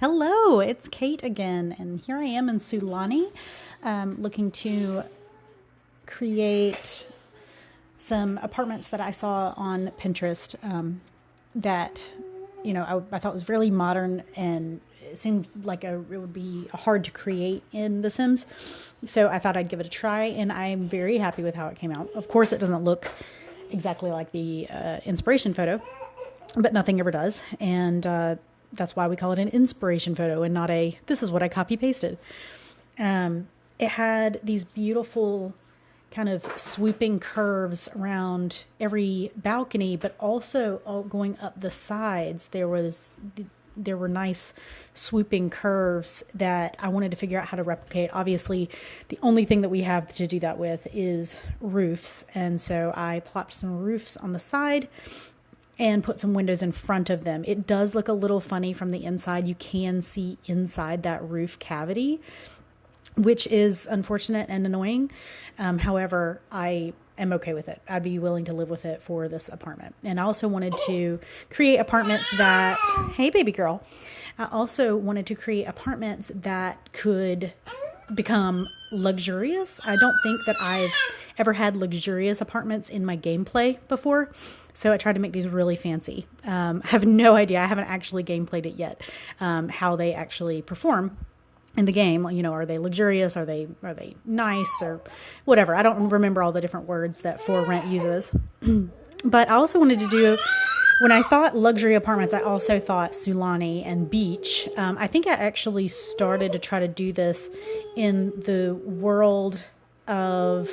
Hello, it's Kate again, and here I am in Sulani, looking to create some apartments that I saw on Pinterest that, I thought was really modern, and it seemed like it would be hard to create in The Sims. So I thought I'd give it a try, and I'm very happy with how it came out. Of course, it doesn't look exactly like the inspiration photo, but nothing ever does. And that's why we call it an inspiration photo and not a, this is what I copy pasted. It had these beautiful kind of swooping curves around every balcony, but also going up the sides. There were nice swooping curves that I wanted to figure out how to replicate. Obviously, the only thing that we have to do that with is roofs. And so I plopped some roofs on the side and put some windows in front of them. It does look a little funny from the inside. You can see inside that roof cavity, which is unfortunate and annoying. However, I am okay with it. I'd be willing to live with it for this apartment. And I also wanted to create apartments that, hey baby girl, I also wanted to create apartments that could become luxurious. I don't think that I've ever had luxurious apartments in my gameplay before. So I tried to make these really fancy. I have no idea. I haven't actually gameplayed it yet, how they actually perform in the game. Are they luxurious? Are they nice or whatever? I don't remember all the different words that For Rent uses. But I also wanted to do, when I thought luxury apartments, I also thought Sulani and beach. I think I actually started to try to do this in the world of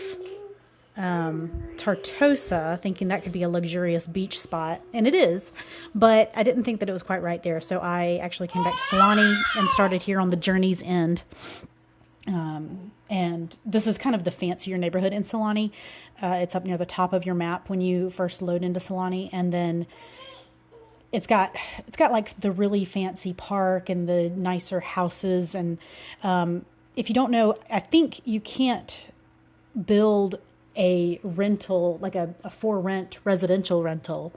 Tartosa, thinking that could be a luxurious beach spot, and it is, but I didn't think that it was quite right there. So I actually came back to Sulani and started here on the Journey's End. And this is kind of the fancier neighborhood in Sulani. It's up near the top of your map when you first load into Sulani, and then it's got like the really fancy park and the nicer houses. And if you don't know, I think you can't build a rental, like a for rent residential rental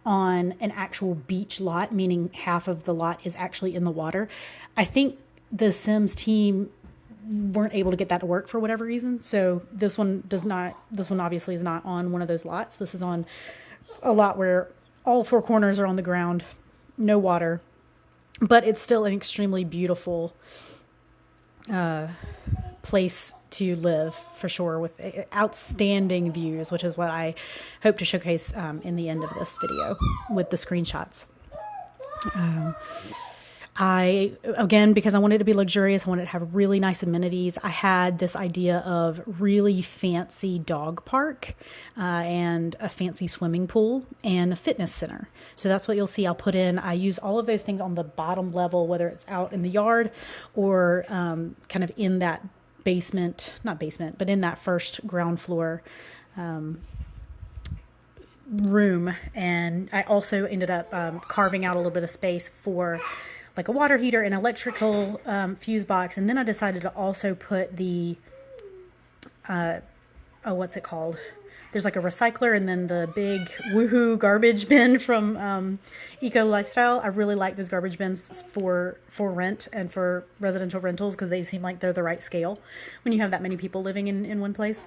on an actual beach lot, meaning half of the lot is actually in the water. I think the Sims team weren't able to get that to work for whatever reason. So this one obviously is not on one of those lots. This is on a lot where all four corners are on the ground, no water, but it's still an extremely beautiful place to live for sure, with outstanding views, which is what I hope to showcase in the end of this video with the screenshots. Because I wanted it to be luxurious, I wanted to have really nice amenities. I had this idea of really fancy dog park and a fancy swimming pool and a fitness center. So that's what you'll see. I use all of those things on the bottom level, whether it's out in the yard or kind of in that not basement, but in that first ground floor room. And I also ended up carving out a little bit of space for like a water heater and electrical fuse box. And then I decided to also put the, what's it called? There's like a recycler and then the big woohoo garbage bin from Eco Lifestyle. I really like those garbage bins for rent and for residential rentals because they seem like they're the right scale when you have that many people living in one place.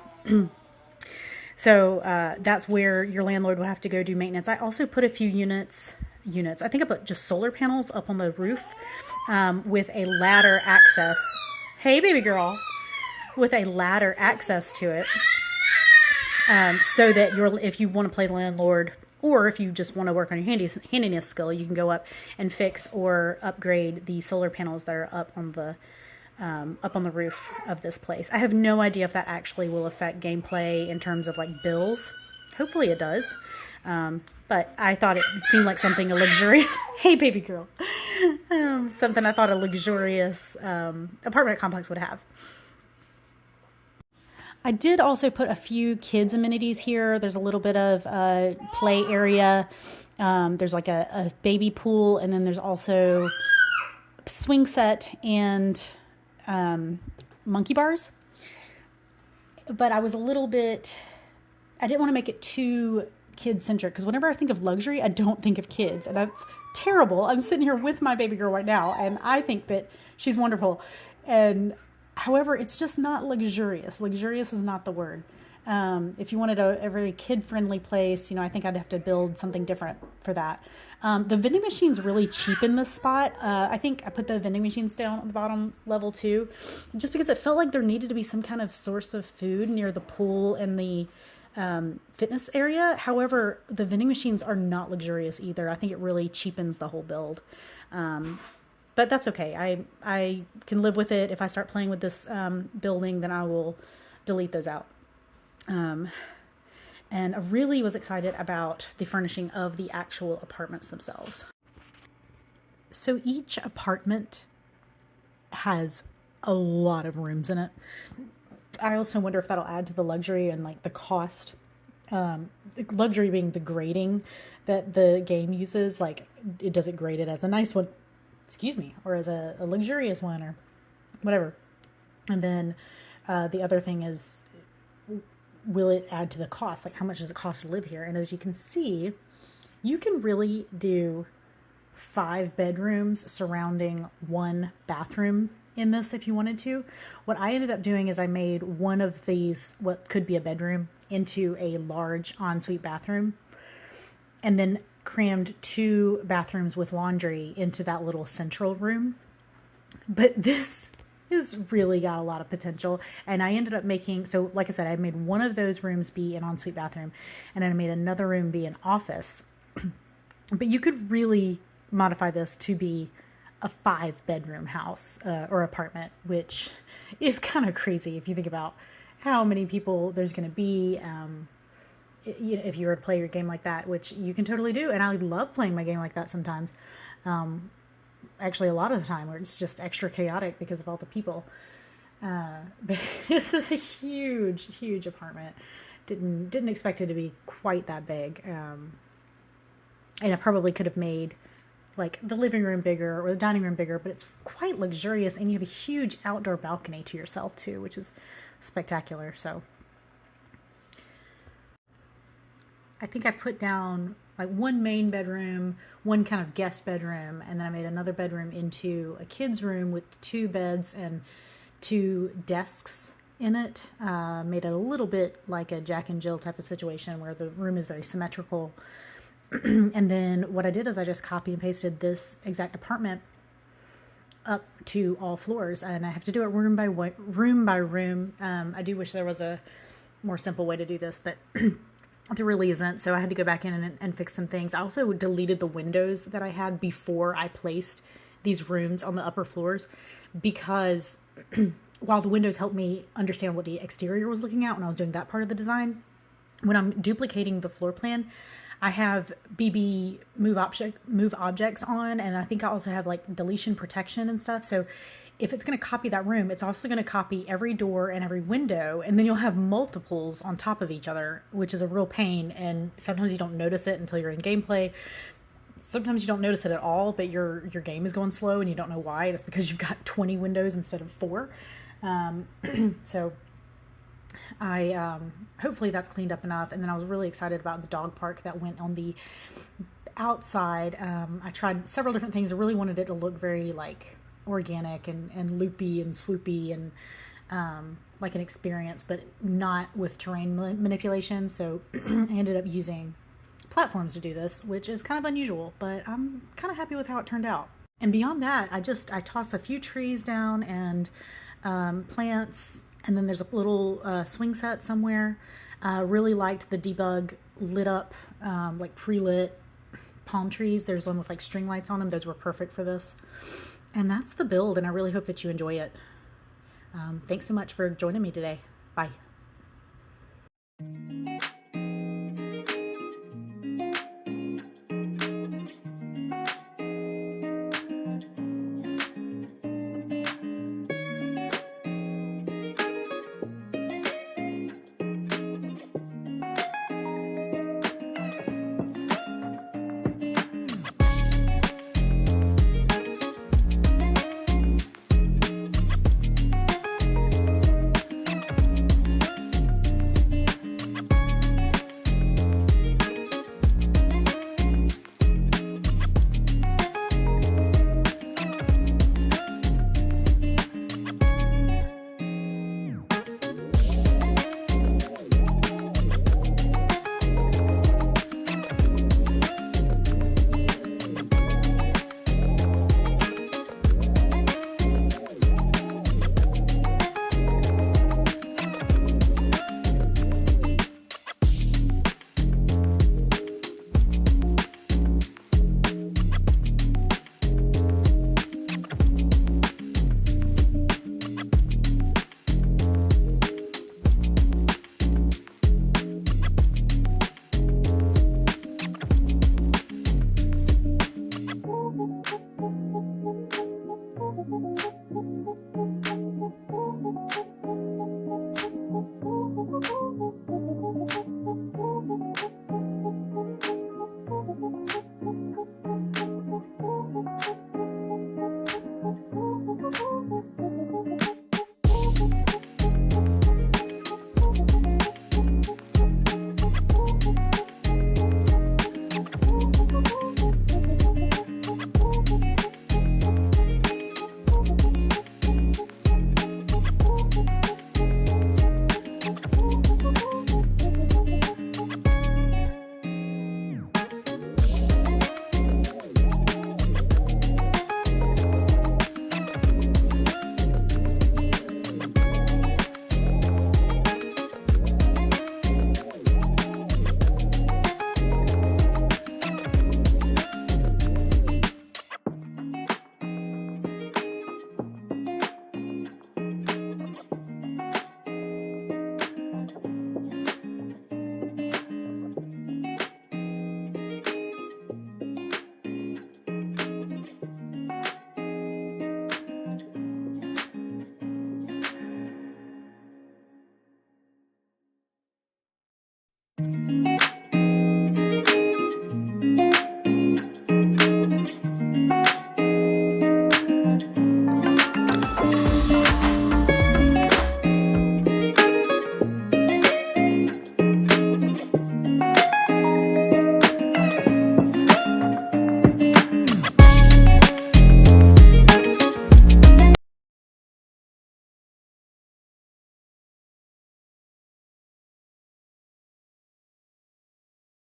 So that's where your landlord will have to go do maintenance. I also put a few units. I think I put just solar panels up on the roof with a ladder access. Hey, baby girl. With a ladder access to it. So that if you want to play landlord, or if you just want to work on your handiness skill, you can go up and fix or upgrade the solar panels that are up on the roof of this place. I have no idea if that actually will affect gameplay in terms of like bills. Hopefully it does. But I thought it seemed like something a luxurious, hey baby girl, something I thought a luxurious apartment complex would have. I did also put a few kids amenities here. There's a little bit of a play area. There's like a baby pool, and then there's also swing set and monkey bars. But I didn't want to make it too kid-centric, because whenever I think of luxury, I don't think of kids, and that's terrible. I'm sitting here with my baby girl right now, and I think that she's wonderful. And however, it's just not luxurious. Luxurious is not the word. If you wanted a very kid-friendly place, I think I'd have to build something different for that. The vending machines really cheapen this spot. I think I put the vending machines down at the bottom level too, just because it felt like there needed to be some kind of source of food near the pool and the fitness area. However, the vending machines are not luxurious either. I think it really cheapens the whole build. But that's okay. I can live with it. If I start playing with this building, then I will delete those out. And I really was excited about the furnishing of the actual apartments themselves. So each apartment has a lot of rooms in it. I also wonder if that'll add to the luxury and like the cost. Luxury being the grading that the game uses. Like, it does it grade it as a nice one, or as a luxurious one, or whatever. And then the other thing is, will it add to the cost? Like, how much does it cost to live here? And as you can see, you can really do 5 bedrooms surrounding 1 bathroom in this if you wanted to. What I ended up doing is I made one of these, what could be a bedroom, into a large ensuite bathroom, and then crammed 2 bathrooms with laundry into that little central room. But this has really got a lot of potential. And I ended up making, so like I said, I made one of those rooms be an ensuite bathroom, and then I made another room be an office. But you could really modify this to be a 5-bedroom house or apartment, which is kind of crazy if you think about how many people there's going to be. If you were to play your game like that, which you can totally do. And I love playing my game like that sometimes. Actually, a lot of the time, where it's just extra chaotic because of all the people. But this is a huge, huge apartment. Didn't expect it to be quite that big. And I probably could have made like the living room bigger or the dining room bigger, but it's quite luxurious, and you have a huge outdoor balcony to yourself too, which is spectacular. So I think I put down like 1 main bedroom, 1 kind of guest bedroom, and then I made another bedroom into a kid's room with 2 beds and 2 desks in it. Made it a little bit like a Jack and Jill type of situation where the room is very symmetrical. And then what I did is I just copy and pasted this exact apartment up to all floors, and I have to do it room by room. I do wish there was a more simple way to do this, but there really isn't. So I had to go back in and fix some things. I also deleted the windows that I had before I placed these rooms on the upper floors, because while the windows helped me understand what the exterior was looking at when I was doing that part of the design, when I'm duplicating the floor plan, I have BB move objects on, and I think I also have like deletion protection and stuff. So if it's going to copy that room, it's also going to copy every door and every window, and then you'll have multiples on top of each other, which is a real pain. And sometimes you don't notice it until you're in gameplay. Sometimes you don't notice it at all, but your game is going slow and you don't know why. And it's because you've got 20 windows instead of 4. So hopefully that's cleaned up enough. And then I was really excited about the dog park that went on the outside. I tried several different things. I really wanted it to look very like organic and loopy and swoopy and like an experience, but not with terrain manipulation. So I ended up using platforms to do this, which is kind of unusual, but I'm kind of happy with how it turned out. And beyond that, I tossed a few trees down and plants, and then there's a little swing set somewhere. Really liked the debug lit up, like pre-lit palm trees. There's one with like string lights on them. Those were perfect for this. And that's the build, and I really hope that you enjoy it. Thanks so much for joining me today. Bye.